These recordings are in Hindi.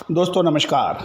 दोस्तों नमस्कार।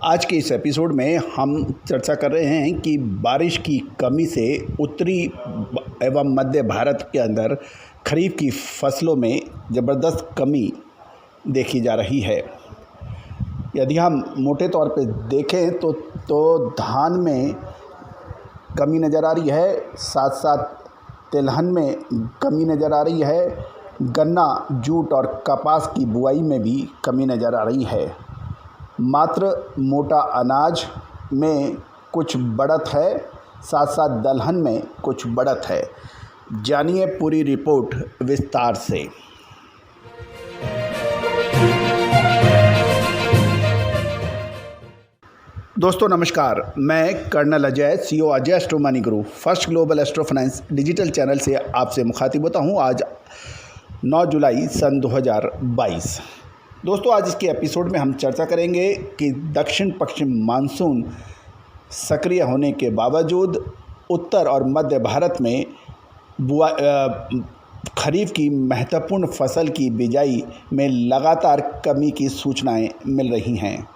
आज के इस एपिसोड में हम चर्चा कर रहे हैं कि बारिश की कमी से उत्तरी एवं मध्य भारत के अंदर खरीफ की फसलों में ज़बरदस्त कमी देखी जा रही है। यदि हम मोटे तौर पे देखें तो धान में कमी नज़र आ रही है, साथ साथ तिलहन में कमी नज़र आ रही है, गन्ना, जूट और कपास की बुआई में भी कमी नज़र आ रही है। मात्र मोटा अनाज में कुछ बढ़त है, साथ साथ दलहन में कुछ बढ़त है। जानिए पूरी रिपोर्ट विस्तार से। दोस्तों नमस्कार, मैं colonel Ajay, CEO Ajay astro money Guru, first global astro finance digital channel से आपसे मुखातिब होता हूं। आज 9 जुलाई सन 2022। दोस्तों आज इसके एपिसोड में हम चर्चा करेंगे कि दक्षिण पश्चिम मानसून सक्रिय होने के बावजूद उत्तर और मध्य भारत में खरीफ की महत्वपूर्ण फसल की बिजाई में लगातार कमी की सूचनाएं मिल रही हैं।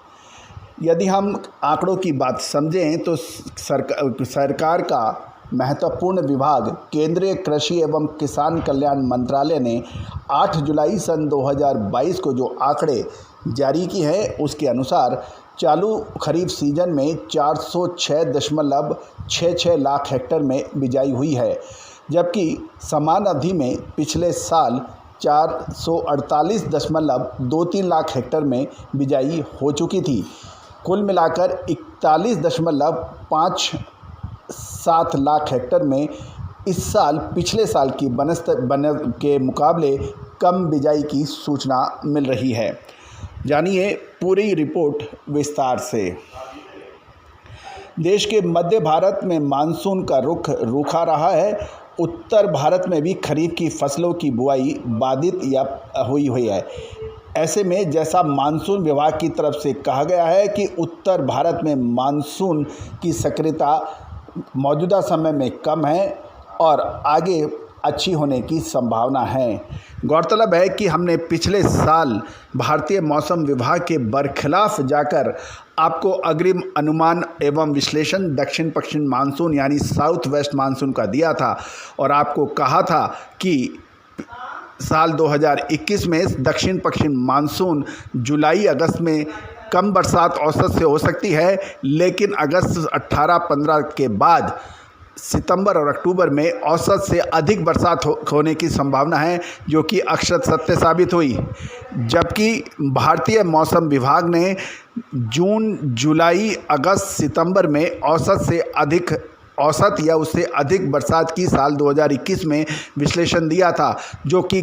यदि हम आंकड़ों की बात समझें तो सरकार का महत्वपूर्ण विभाग केंद्रीय कृषि एवं किसान कल्याण मंत्रालय ने 8 जुलाई सन 2022 को जो आंकड़े जारी की है उसके अनुसार चालू खरीफ सीजन में 406.66 लाख हेक्टेयर में बिजाई हुई है, जबकि समान अवधि में पिछले साल 448.23 लाख हेक्टेयर में बिजाई हो चुकी थी। कुल मिलाकर 41.57 लाख हेक्टेयर में इस साल पिछले साल की के मुकाबले कम बिजाई की सूचना मिल रही है। जानिए पूरी रिपोर्ट विस्तार से। देश के मध्य भारत में मानसून का रुख रूखा रहा है। उत्तर भारत में भी खरीफ की फसलों की बुआई बाधित या हुई है। ऐसे में जैसा मानसून विभाग की तरफ से कहा गया है कि उत्तर भारत में मानसून की सक्रियता मौजूदा समय में कम है और आगे अच्छी होने की संभावना है। गौरतलब है कि हमने पिछले साल भारतीय मौसम विभाग के बरखिलाफ जाकर आपको अग्रिम अनुमान एवं विश्लेषण दक्षिण पश्चिम मानसून यानी साउथ वेस्ट मानसून का दिया था और आपको कहा था कि साल 2021 में दक्षिण पश्चिम मानसून जुलाई अगस्त में कम बरसात औसत से हो सकती है, लेकिन अगस्त 18-15 के बाद सितंबर और अक्टूबर में औसत से अधिक बरसात होने की संभावना है, जो कि अक्षत सत्य साबित हुई। जबकि भारतीय मौसम विभाग ने जून, जुलाई, अगस्त, सितंबर में औसत या उससे अधिक बरसात की साल 2021 में विश्लेषण दिया था, जो कि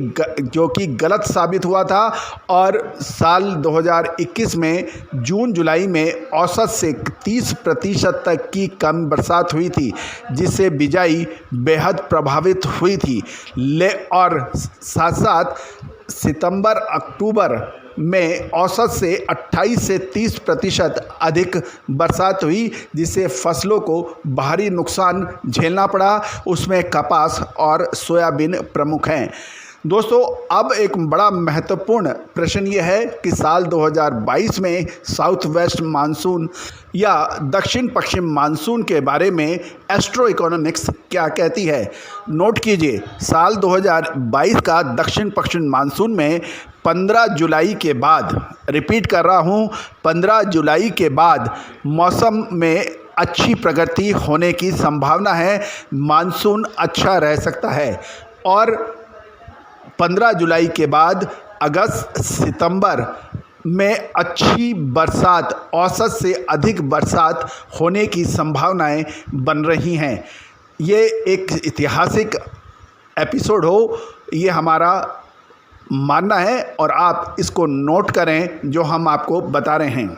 गलत साबित हुआ था और साल 2021 में जून जुलाई में औसत से 30% तक की कम बरसात हुई थी, जिससे बिजाई बेहद प्रभावित हुई थी। और साथ साथ सितंबर अक्टूबर में औसत से 28 से 30% अधिक बरसात हुई, जिससे फसलों को भारी नुकसान झेलना पड़ा। उसमें कपास और सोयाबीन प्रमुख हैं। दोस्तों अब एक बड़ा महत्वपूर्ण प्रश्न ये है कि साल 2022 में साउथ वेस्ट मानसून या दक्षिण पश्चिम मानसून के बारे में एस्ट्रो इकोनॉमिक्स क्या कहती है। नोट कीजिए, साल 2022 का दक्षिण पश्चिम मानसून में 15 जुलाई के बाद, रिपीट कर रहा हूँ, 15 जुलाई के बाद मौसम में अच्छी प्रगति होने की संभावना है। मानसून अच्छा रह सकता है और 15 जुलाई के बाद अगस्त, सितंबर में अच्छी बरसात, औसत से अधिक बरसात होने की संभावनाएं बन रही हैं। ये एक ऐतिहासिक एपिसोड हो, ये हमारा मानना है और आप इसको नोट करें जो हम आपको बता रहे हैं।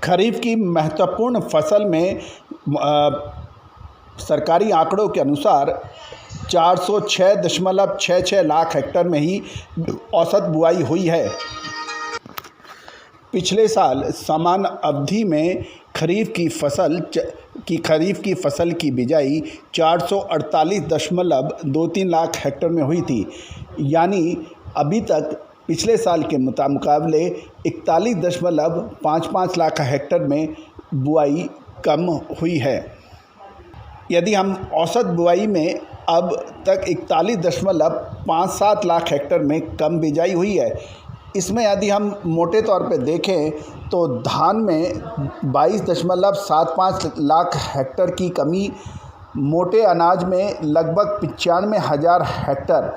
खरीफ की महत्वपूर्ण फसल में सरकारी आंकड़ों के अनुसार 406.66 लाख हेक्टेयर में ही औसत बुआई हुई है। पिछले साल समान अवधि में खरीफ की फसल की बिजाई 448.23 लाख हेक्टेयर में हुई थी। यानी अभी तक पिछले साल के मुकाबले 41.55 लाख हेक्टेयर में बुआई कम हुई है। यदि हम औसत बुआई में अब तक 41.57 लाख हेक्टेयर में कम बिजाई हुई है। इसमें यदि हम मोटे तौर पे देखें तो धान में 22.75 लाख हेक्टेयर की कमी, मोटे अनाज में लगभग 95,000 हेक्टेयर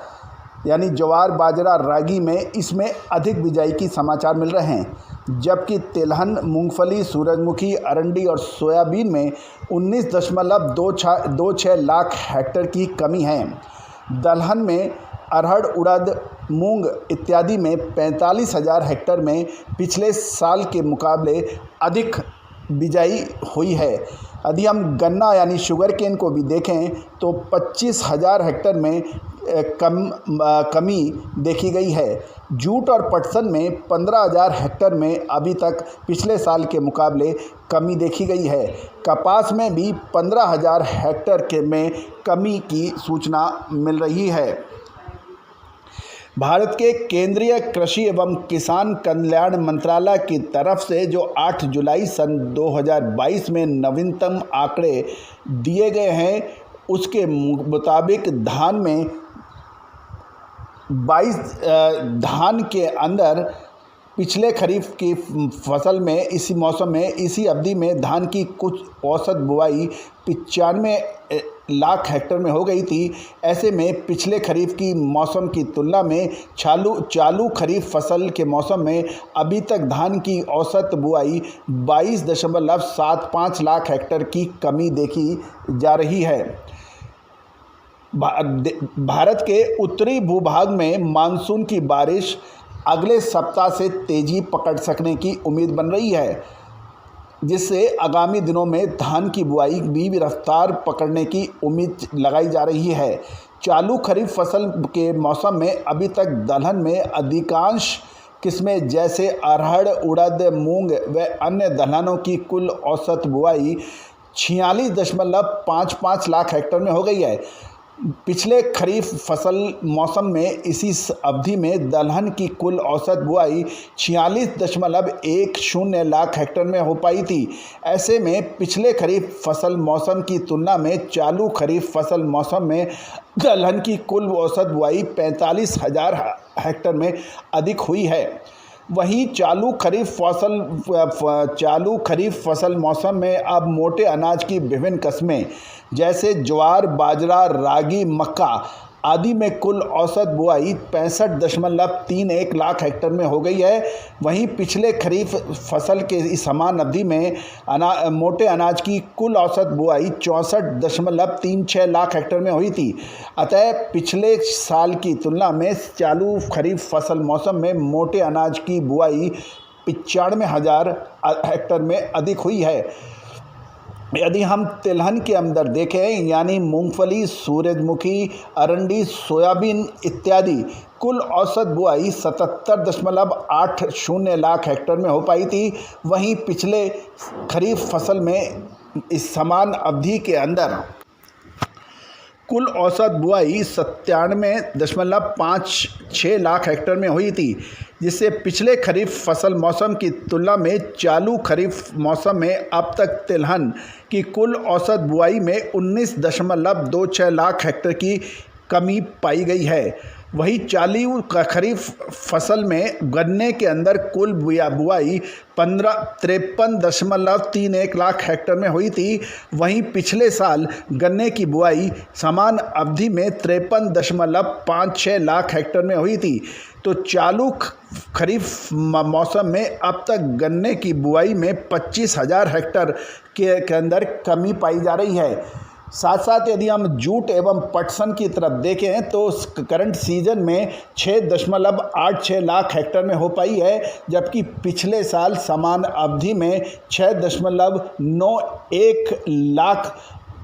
यानी ज्वार, बाजरा, रागी में इसमें अधिक बिजाई की समाचार मिल रहे हैं, जबकि तिलहन, मूंगफली, सूरजमुखी, अरंडी और सोयाबीन में 19.26 लाख हेक्टेयर की कमी है। दलहन में अरहर, उड़द, मूंग इत्यादि में 45,000 हेक्टेयर में पिछले साल के मुकाबले अधिक बिजाई हुई है। यदि हम गन्ना यानी शुगर केन को भी देखें तो 25,000 हेक्टेयर में कमी देखी गई है। जूट और पटसन में 15,000 हेक्टेयर में अभी तक पिछले साल के मुकाबले कमी देखी गई है। कपास में भी 15,000 हेक्टेयर के में कमी की सूचना मिल रही है। भारत के केंद्रीय कृषि एवं किसान कल्याण मंत्रालय की तरफ से जो 8 जुलाई सन 2022 में नवीनतम आंकड़े दिए गए हैं, उसके मुताबिक धान के अंदर पिछले खरीफ की फसल में इसी मौसम में इसी अवधि में धान की कुछ औसत बुआई 95 लाख हेक्टेयर में हो गई थी। ऐसे में पिछले खरीफ की मौसम की तुलना में चालू खरीफ फसल के मौसम में अभी तक धान की औसत बुआई 22.75 लाख हेक्टेयर की कमी देखी जा रही है। भारत के उत्तरी भूभाग में मानसून की बारिश अगले सप्ताह से तेजी पकड़ सकने की उम्मीद बन रही है, जिससे आगामी दिनों में धान की बुआई भी रफ्तार पकड़ने की उम्मीद लगाई जा रही है। चालू खरीफ फसल के मौसम में अभी तक दलहन में अधिकांश किस्में जैसे अरहर, उड़द, मूंग व अन्य दलहनों की कुल औसत बुआई 46.55 लाख हेक्टेयर में हो गई है। पिछले खरीफ फसल मौसम में इसी अवधि में दलहन की कुल औसत बुआई 46.10 लाख हेक्टेयर में हो पाई थी। ऐसे में पिछले खरीफ फसल मौसम की तुलना में चालू खरीफ फसल मौसम में दलहन की कुल औसत बुआई 45,000 हेक्टेयर में अधिक हुई है। वहीं चालू खरीफ फसल मौसम में अब मोटे अनाज की विभिन्न किस्में जैसे ज्वार, बाजरा, रागी, मक्का आदि में कुल औसत बुआई 65.31 लाख हेक्टेयर में हो गई है। वहीं पिछले खरीफ फसल के इस समान अवधि में मोटे अनाज की कुल औसत बुआई 64.36 लाख हेक्टेयर में हुई थी। अतः पिछले साल की तुलना में चालू खरीफ फसल मौसम में मोटे अनाज की बुआई 95,000 हेक्टेयर में अधिक हुई है। यदि हम तिलहन के अंदर देखें यानी मूंगफली, सूरजमुखी, अरंडी, सोयाबीन इत्यादि, कुल औसत बुआई 77.80 लाख हेक्टेयर में हो पाई थी। वहीं पिछले खरीफ फसल में इस समान अवधि के अंदर कुल औसत बुआई 97.56 लाख हेक्टेयर में हुई थी, जिससे पिछले खरीफ फसल मौसम की तुलना में चालू खरीफ मौसम में अब तक तिलहन की कुल औसत बुआई में 19.26 लाख हेक्टेयर की कमी पाई गई है। वहीं चालू खरीफ फसल में गन्ने के अंदर कुल बुआई 53.31 लाख हेक्टेयर में हुई थी। वहीं पिछले साल गन्ने की बुआई समान अवधि में 53.56 लाख हेक्टेयर में हुई थी। तो चालू खरीफ मौसम में अब तक गन्ने की बुआई में 25,000 हेक्टेयर के अंदर कमी पाई जा रही है। साथ साथ यदि हम जूट एवं पटसन की तरफ देखें तो करंट सीजन में 6.86 लाख हेक्टेयर में हो पाई है, जबकि पिछले साल समान अवधि में 6.91 लाख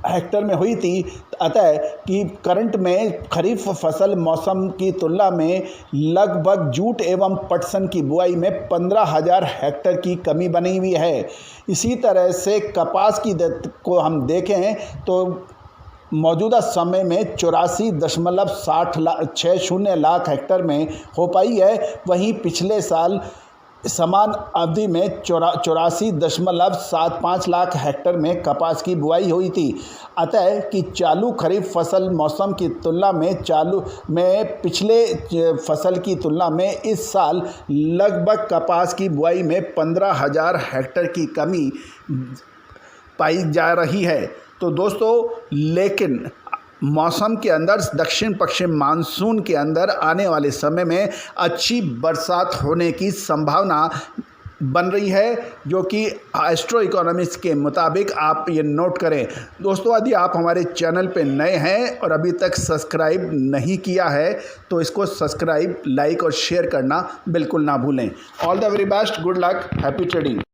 हेक्टेयर में हुई थी। अतः कि करंट में खरीफ फसल मौसम की तुलना में लगभग जूट एवं पटसन की बुआई में 15,000 हेक्टेयर की कमी बनी हुई है। इसी तरह से कपास की को हम देखें तो मौजूदा समय में 84.60 लाख हेक्टेयर में हो पाई है। वहीं पिछले साल समान अवधि में 84.75 लाख हेक्टेयर में कपास की बुआई हुई थी। अतः कि चालू खरीफ फसल मौसम की तुलना में पिछले फसल की तुलना में इस साल लगभग कपास की बुआई में 15,000 हेक्टेयर की कमी पाई जा रही है। तो दोस्तों, लेकिन मौसम के अंदर दक्षिण पश्चिम मानसून के अंदर आने वाले समय में अच्छी बरसात होने की संभावना बन रही है, जो कि एस्ट्रो इकोनॉमिस्ट के मुताबिक आप ये नोट करें। दोस्तों, यदि आप हमारे चैनल पे नए हैं और अभी तक सब्सक्राइब नहीं किया है तो इसको सब्सक्राइब, लाइक और शेयर करना बिल्कुल ना भूलें। All the very best, good luck, happy trading.